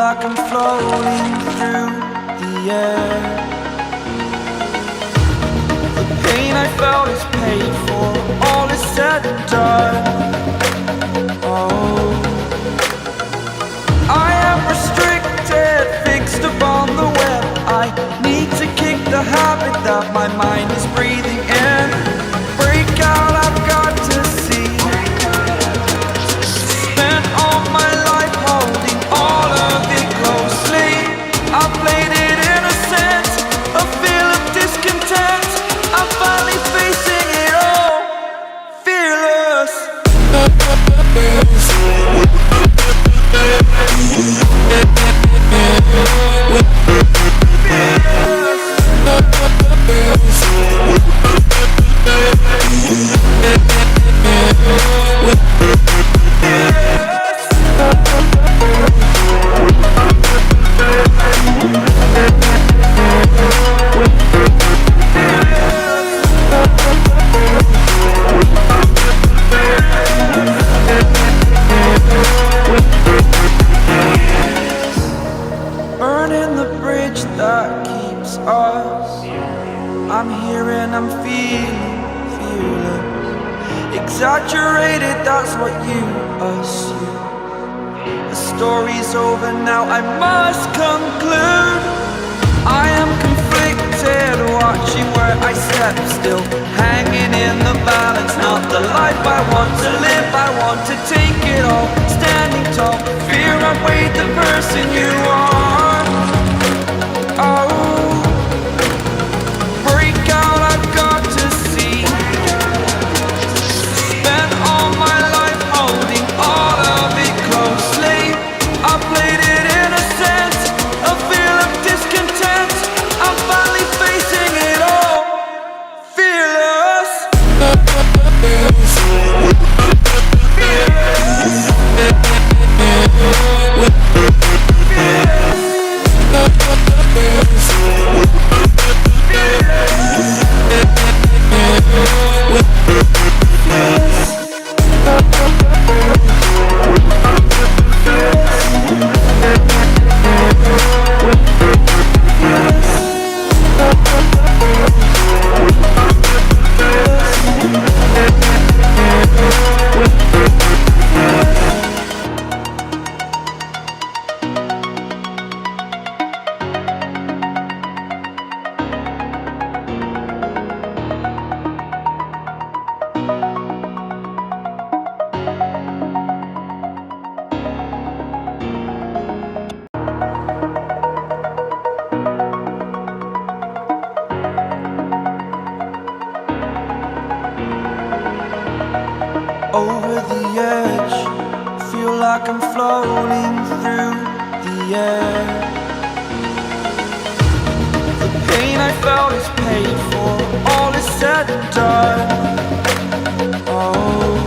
like I'm floating through the air. The pain I felt is paid for, all is said and done. Oh, I am restricted, fixed upon the web. I need to kick the habit that my mind is breathing in. Break out, I've got to see. Spent all my life holding all of it closely. I played it innocent, a feel of discontent. I'm finally facing it all, fearless. Burning the bridge that keeps us. I'm here and I'm feeling fearless. Exaggerated, that's what you assume. The story's over now, I must conclude. I am conflicted, watching where I step still, hanging in the balance. Not the life I want to live, I want to take it all. Standing tall, fear I've weighed the person you are. Oh, break out, I've got to see. Spent all my life holding all of it closely. I played it innocent, a feel of discontent. I'm finally facing it all, fearless. Over the edge, feel like I'm floating through the air. The pain I felt is paid for, all is said and done. Oh,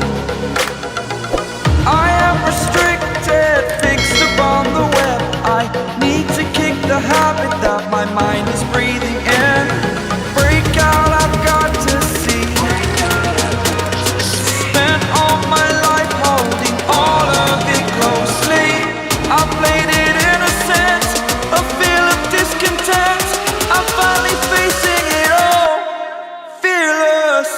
I am restricted, fixed upon the web. I need to kick the habit that my mind is breathing in. Break out, I've got to see. Spent all my life holding all of it closely. I played it innocent, a feel of discontent. I'm finally facing it all, fearless.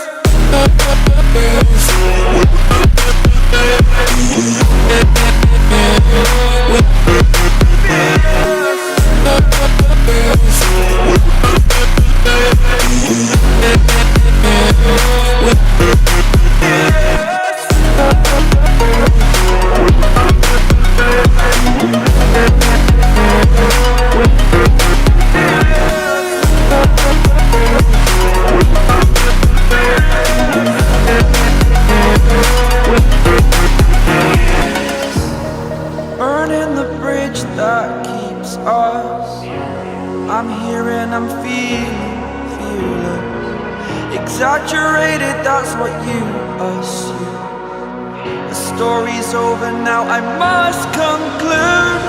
Burning the bridge that keeps us. I'm here and I'm feeling fearless. Exaggerated, that's what you assume. The story's over now, I must conclude.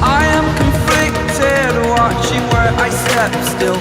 I am conflicted, watching where I step still,